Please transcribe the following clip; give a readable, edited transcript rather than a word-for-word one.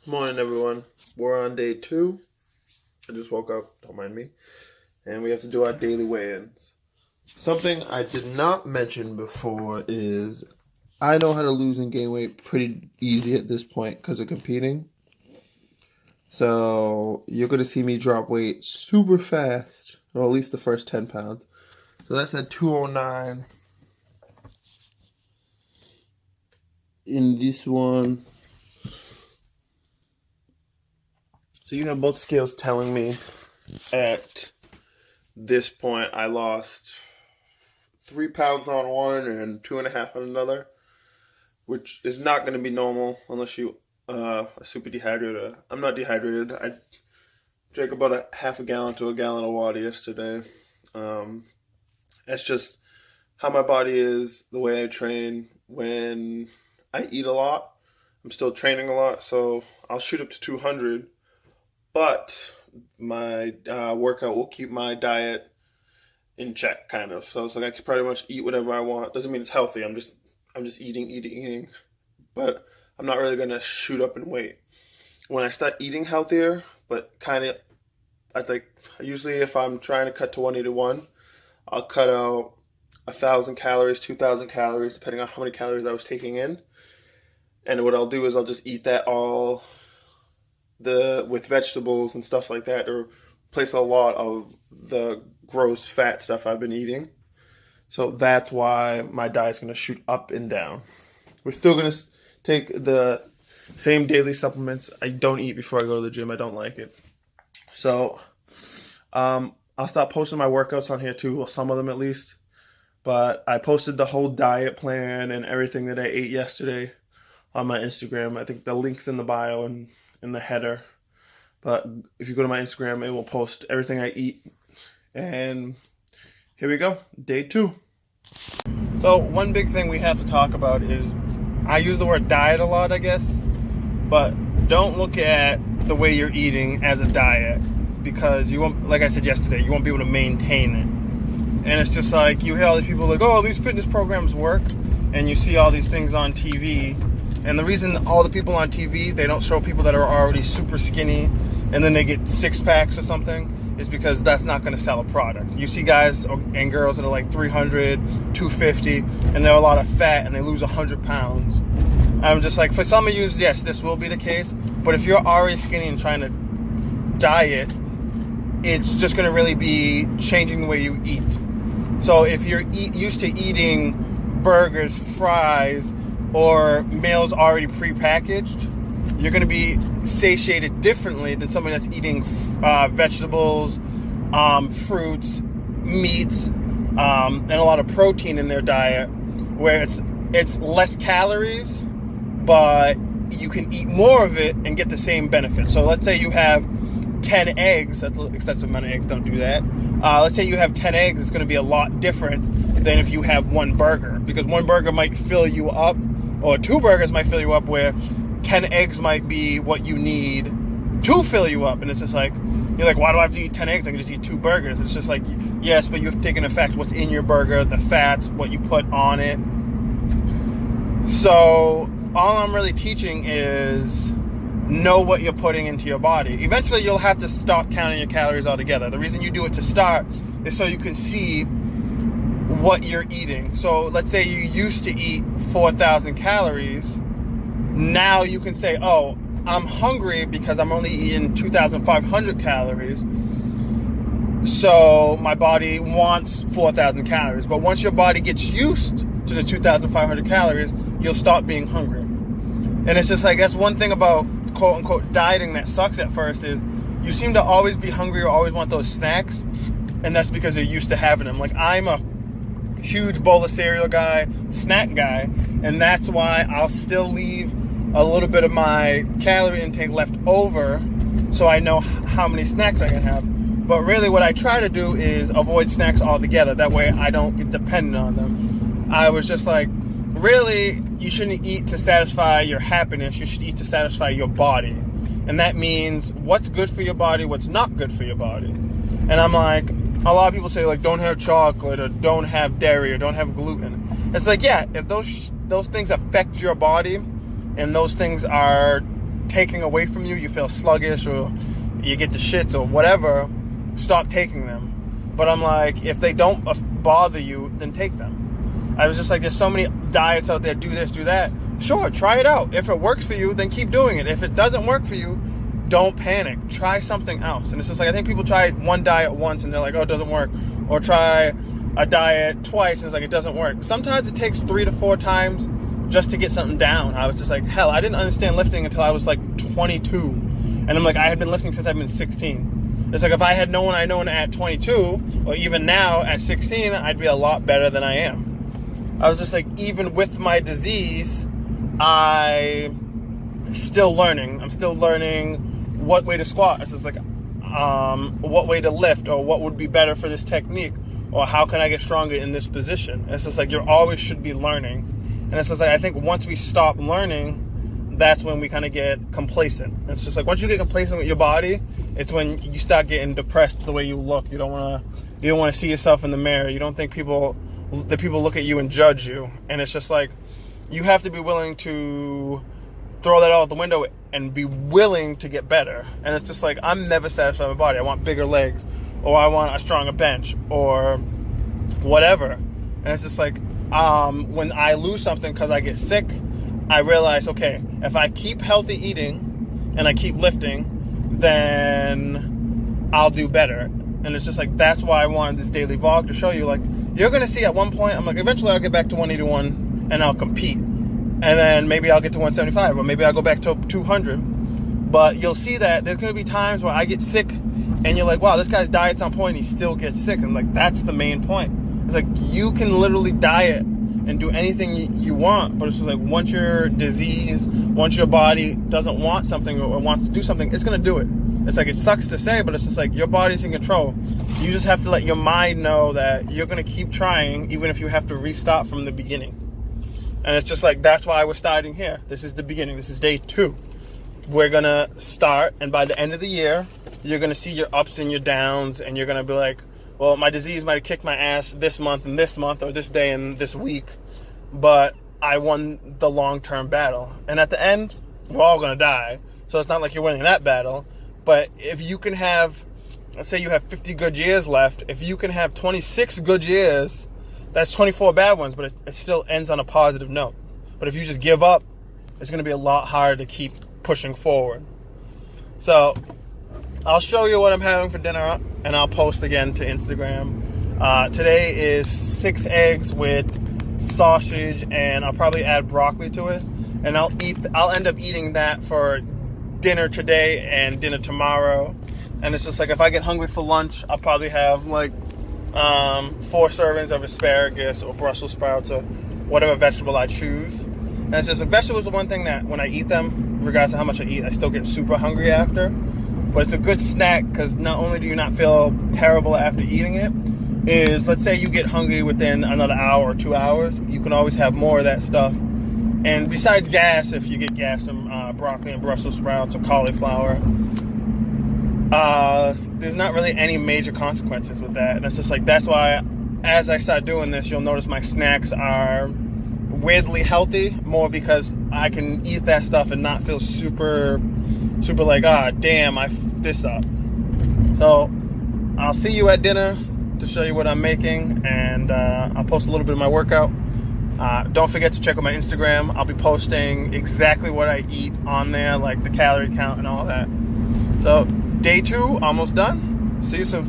Morning, everyone. We're on day 2. I just woke up, don't mind me. And we have to do our daily weigh-ins. Something I did not mention before is I know how to lose and gain weight pretty easy at this point because of competing. So you're going to see me drop weight super fast, or at least the first 10 pounds. So that's at 209. In this one, so you have both scales telling me at this point I lost 3 pounds on one and 2.5 on another, which is not going to be normal unless you are super dehydrated. I'm not dehydrated. I drank about a half a gallon to a gallon of water yesterday. That's just how my body is, the way I train. When I eat a lot, I'm still training a lot, so I'll shoot up to 200. But my workout will keep my diet in check, kind of. So it's like I can pretty much eat whatever I want. Doesn't mean it's healthy. I'm just eating. But I'm not really gonna shoot up in weight. When I start eating healthier, but kind of, I think usually if I'm trying to cut to 181, I'll cut out 1,000 calories, 2,000 calories, depending on how many calories I was taking in. And what I'll do is I'll just eat that all with vegetables and stuff like that, or replace a lot of the gross fat stuff I've been eating. So that's why my diet's going to shoot up and down. We're still going to take the same daily supplements. I don't eat before I go to the gym. I don't like it. So I'll start posting my workouts on here too, or some of them at least. But I posted the whole diet plan and everything that I ate yesterday on my Instagram. I think the link's in the bio and in the header. But if you go to my Instagram, it will post everything I eat. And here we go, day 2. So one big thing we have to talk about is, I use the word diet a lot, I guess, but don't look at the way you're eating as a diet, because you won't, like I said yesterday, you won't be able to maintain it. And it's just like, you hear all these people like, oh, these fitness programs work, and you see all these things on TV. And the reason all the people on TV, they don't show people that are already super skinny and then they get 6-packs or something, is because that's not going to sell a product. You see guys and girls that are like 300, 250, and they're a lot of fat and they lose 100 pounds. I'm just like, for some of you, yes, this will be the case. But if you're already skinny and trying to diet, it's just going to really be changing the way you eat. So if you're used to eating burgers, fries, or meals already prepackaged, you're going to be satiated differently than somebody that's eating vegetables, fruits, meats, and a lot of protein in their diet, where it's less calories, but you can eat more of it and get the same benefit. So let's say you have 10 eggs. That's an excessive amount of eggs. Don't do that. Let's say you have 10 eggs. It's going to be a lot different than if you have one burger, because one burger might fill you up, or 2 burgers might fill you up, where 10 eggs might be what you need to fill you up. And it's just like, you're like, why do I have to eat 10 eggs? I can just eat 2 burgers. It's just like, yes, but you've taken effect what's in your burger, the fats, what you put on it. So all I'm really teaching is know what you're putting into your body. Eventually you'll have to stop counting your calories altogether. The reason you do it to start is so you can see what you're eating. So let's say you used to eat 4,000 calories. Now you can say, oh, I'm hungry because I'm only eating 2,500 calories. So my body wants 4,000 calories. But once your body gets used to the 2,500 calories, you'll stop being hungry. And it's just like, that's one thing about quote unquote dieting that sucks at first, is you seem to always be hungry or always want those snacks. And that's because you're used to having them. Like, I'm a huge bowl of cereal guy, snack guy, and that's why I'll still leave a little bit of my calorie intake left over, so I know how many snacks I can have. But really what I try to do is avoid snacks altogether. That way I don't get dependent on them. I was just like, really, you shouldn't eat to satisfy your happiness. You should eat to satisfy your body. And that means what's good for your body, what's not good for your body. And I'm like, a lot of people say, like, don't have chocolate, or don't have dairy, or don't have gluten. It's like, yeah, if those things affect your body, and those things are taking away from you, you feel sluggish or you get the shits or whatever, stop taking them. But I'm like, if they don't bother you, then take them. I was just like, there's so many diets out there, do this, do that. Sure, try it out. If it works for you, then keep doing it. If it doesn't work for you, don't panic. Try something else. And it's just like, I think people try one diet once and they're like, oh, it doesn't work. Or try a diet twice and it's like, it doesn't work. Sometimes it takes 3 to 4 times just to get something down. I was just like, hell, I didn't understand lifting until I was like 22. And I'm like, I had been lifting since I've been 16. It's like, if I had known at 22, or even now at 16, I'd be a lot better than I am. I was just like, even with my disease, I'm still learning. I'm still learning what way to squat. It's just like, what way to lift, or what would be better for this technique, or how can I get stronger in this position. It's just like, you always should be learning. And it's just like, I think once we stop learning, that's when we kind of get complacent. It's just like, once you get complacent with your body, it's when you start getting depressed the way you look. You don't want to see yourself in the mirror. You don't think people look at you and judge you. And it's just like, you have to be willing to throw that out the window and be willing to get better. And it's just like, I'm never satisfied with my body. I want bigger legs, or I want a stronger bench, or whatever. And it's just like, when I lose something because I get sick, I realize, okay, if I keep healthy eating and I keep lifting, then I'll do better. And it's just like, that's why I wanted this daily vlog, to show you, like, you're going to see at one point, I'm like, eventually I'll get back to 181 and I'll compete. And then maybe I'll get to 175, or maybe I'll go back to 200. But you'll see that there's going to be times where I get sick and you're like, wow, this guy's diet's on point, he still gets sick. And like, that's the main point. It's like, you can literally diet and do anything you want, but it's just like, once your disease, once your body doesn't want something or wants to do something, it's going to do it. It's like, it sucks to say, but it's just like, your body's in control. You just have to let your mind know that you're going to keep trying, even if you have to restart from the beginning. And it's just like, that's why we're starting here. This is the beginning. This is day 2. We're going to start, and by the end of the year, you're going to see your ups and your downs, and you're going to be like, well, my disease might have kicked my ass this month, or this day and this week, but I won the long-term battle. And at the end, we're all going to die. So it's not like you're winning that battle. But if you can have, let's say you have 50 good years left, if you can have 26 good years, that's 24 bad ones, but it still ends on a positive note. But if you just give up, it's going to be a lot harder to keep pushing forward. So I'll show you what I'm having for dinner, and I'll post again to Instagram. Today is 6 eggs with sausage, and I'll probably add broccoli to it. And I'll end up eating that for dinner today and dinner tomorrow. And it's just like, if I get hungry for lunch, I'll probably have like 4 servings of asparagus or Brussels sprouts or whatever vegetable I choose. And it's just like, vegetables are one thing that when I eat them, regardless of how much I eat, I still get super hungry after. But it's a good snack, because not only do you not feel terrible after eating it, is, let's say you get hungry within another hour or 2 hours, you can always have more of that stuff. And besides gas, if you get gas from broccoli and Brussels sprouts or cauliflower, there's not really any major consequences with that. And it's just like, that's why as I start doing this, you'll notice my snacks are weirdly healthy, more because I can eat that stuff and not feel super like, damn, I f***ed this up. So I'll see you at dinner to show you what I'm making, and I'll post a little bit of my workout. Don't forget to check out my Instagram. I'll be posting exactly what I eat on there, like the calorie count and all that. So day 2, almost done. See you soon.